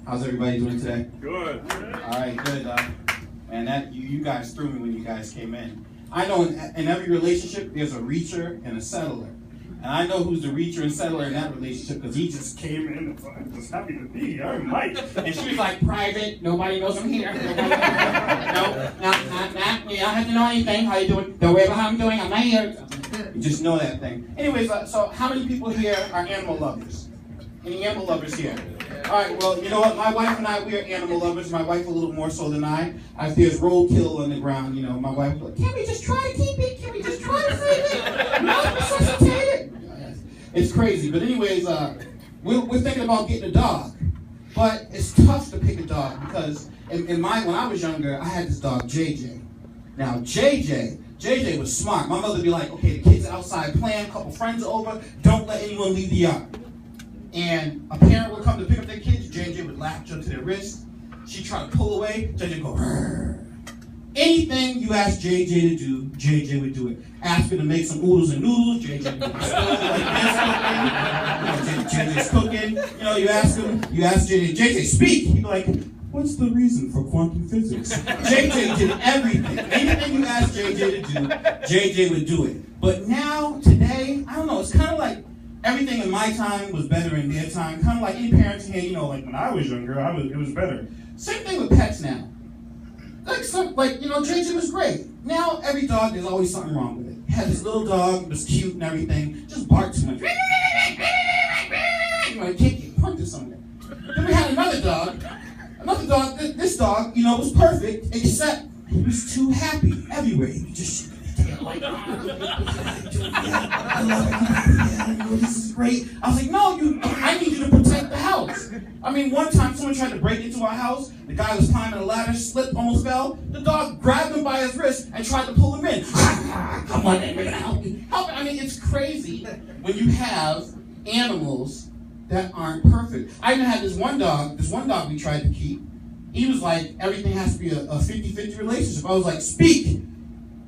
How's everybody doing today? Good. All right, good. And that you guys threw me when you guys came in. I know in every relationship there's a reacher and a settler. And I know who's the reacher and settler in that relationship because he just came in and was just happy to be here. I'm Mike. And she was like, private, nobody knows I'm here. No, you don't have to know anything. How you doing? Don't worry about how I'm doing. I'm not here. You just know that thing. Anyways, so how many people here are animal lovers? Any animal lovers here? All right, well, you know what? My wife and I, we are animal lovers. My wife a little more so than I. If there's roadkill on the ground, you know, my wife will, can we just try to keep it? Can we just try to save it? Not resuscitate it? It's crazy. But anyways, we're thinking about getting a dog. But it's tough to pick a dog because when I was younger, I had this dog, JJ. Now, JJ was smart. My mother would be like, okay, the kids are outside playing, a couple friends are over, don't let anyone leave the yard. And a parent would come to pick up their kids, JJ would latch onto their wrist. She'd try to pull away, JJ would go, rrr. Anything you ask JJ to do, JJ would do it. Ask her to make some oodles and noodles, JJ would do it. JJ's cooking. You know, you ask JJ, speak. He'd be like, what's the reason for quantum physics? JJ did everything. Anything you ask JJ to do, JJ would do it. But now, today, I don't know, it's kind of like everything in my time was better in their time. Kind of like any parents here, you know, like when I was younger, it was better. Same thing with pets now. Like, you know, JJ was great. Now, every dog, there's always something wrong with it. He had this little dog, it was cute and everything, just barked too much. You know, he can't get point to something. Then we had another dog, this dog, you know, was perfect, except he was too happy everywhere. He was just like, I love it, yeah, this is great. I was like, no, I need you to protect the house. I mean, one time someone tried to break into our house. The guy was climbing a ladder, slipped, almost fell. The dog grabbed him by his wrist and tried to pull him in. Come on, man, we're gonna help you. I mean, it's crazy when you have animals that aren't perfect. I even had this one dog we tried to keep. He was like, everything has to be a 50-50 relationship. I was like, speak.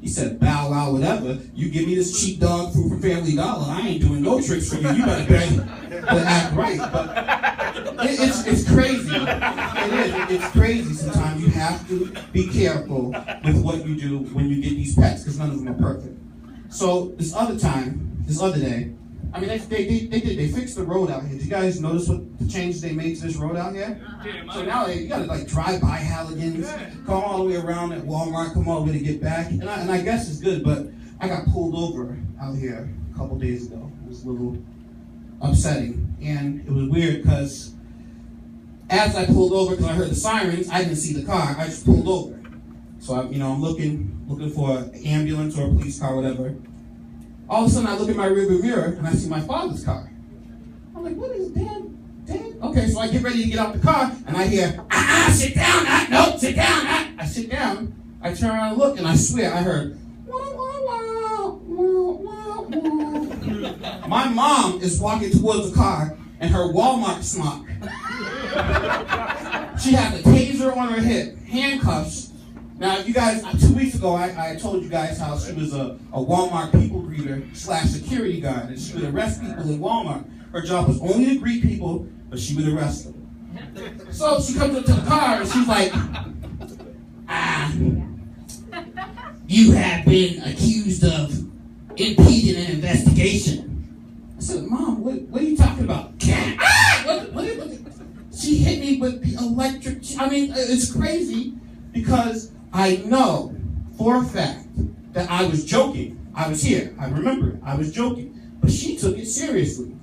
He said, bow wow, whatever. You give me this cheap dog food from Family Dollar, I ain't doing no tricks for you. You better act right. But it's crazy. It is. It's crazy sometimes. You have to be careful with what you do when you get these pets because none of them are perfect. So this other day, I mean, they fixed the road out here. Did you guys notice what the changes they made to this road out here? So now you gotta like drive by Halligan's, come all the way around at Walmart, come all the way to get back. And I guess it's good, but I got pulled over out here a couple days ago. It was a little upsetting. And it was weird because as I pulled over, because I heard the sirens, I didn't see the car, I just pulled over. So I'm looking for an ambulance or a police car, whatever. All of a sudden, I look in my rearview mirror and I see my father's car. I'm like, what is Dad? Okay, so I get ready to get out the car and I hear, sit down, no, sit down. I sit down, I turn around and look and I swear I heard, wah, wah, wah, wah, wah. My mom is walking towards the car in her Walmart smock. She had a taser on her hip, handcuffs. Now, if you guys, 2 weeks ago, I told you guys how she was a Walmart people greeter / security guard, and she would arrest people in Walmart. Her job was only to greet people, but she would arrest them. So she comes up to the car, and she's like, you have been accused of impeding an investigation. I said, Mom, what are you talking about? What? She hit me with the electric, I mean, it's crazy because I know for a fact that I was joking. I was here. I remember it. I was joking. But she took it seriously.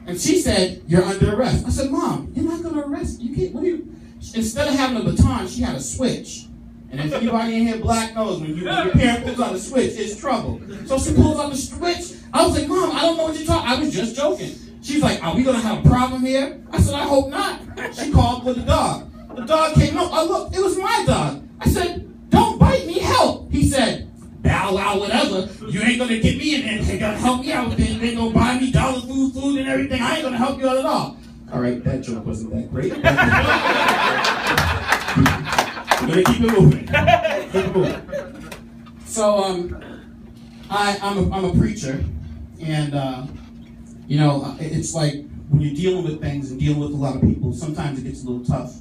And she said, you're under arrest. I said, Mom, you're not going to arrest me. You can't, what are you? Instead of having a baton, she had a switch. And if anybody in here black knows, when your parent pulls out a switch, it's trouble. So she pulls out the switch. I was like, Mom, I don't know what you're talking. I was just joking. She's like, are we going to have a problem here? I said, I hope not. She called for the dog. The dog came up. I looked. It was my dog. I said, don't bite me, help. He said, bow wow, whatever. You ain't gonna get me in there. Ain't gonna help me out with it. You ain't gonna buy me dollar food and everything. I ain't gonna help you out at all. All right, that joke wasn't that great. We're gonna keep it moving. Keep it moving. So, I'm a preacher, and it's like when you're dealing with things and dealing with a lot of people, sometimes it gets a little tough.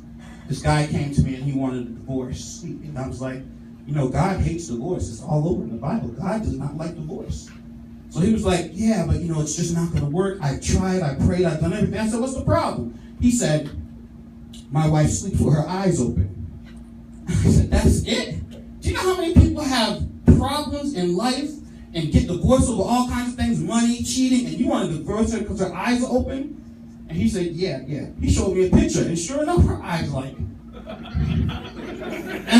This guy came to me and he wanted a divorce. And I was like, you know, God hates divorce. It's all over in the Bible. God does not like divorce. So he was like, yeah, but you know, it's just not going to work. I've tried, I prayed, I've done everything. I said, what's the problem? He said, my wife sleeps with her eyes open. I said, that's it? Do you know how many people have problems in life and get divorced over all kinds of things, money, cheating, and you want to divorce her because her eyes are open? And he said, yeah. He showed me a picture, and sure enough, her eyes like. And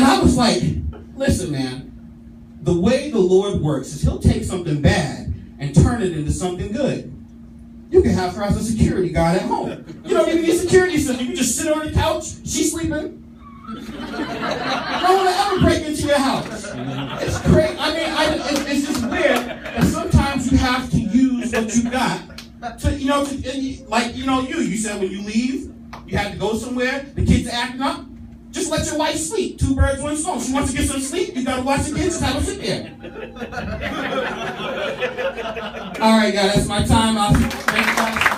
I was like, listen, man, the way the Lord works is he'll take something bad and turn it into something good. You can have her as a security guard at home. You don't even need a security system. You can just sit on the couch, she's sleeping. No one will ever break into your house. It's crazy. I mean, it's just weird that sometimes you have to use what you got to, you know, you said when you leave, you have to go somewhere, the kids are acting up. Just let your wife sleep. 2 birds, 1 stone. She wants to get some sleep, you gotta watch the kids, just have her sit there. All right, guys, that's my time. Thank you guys.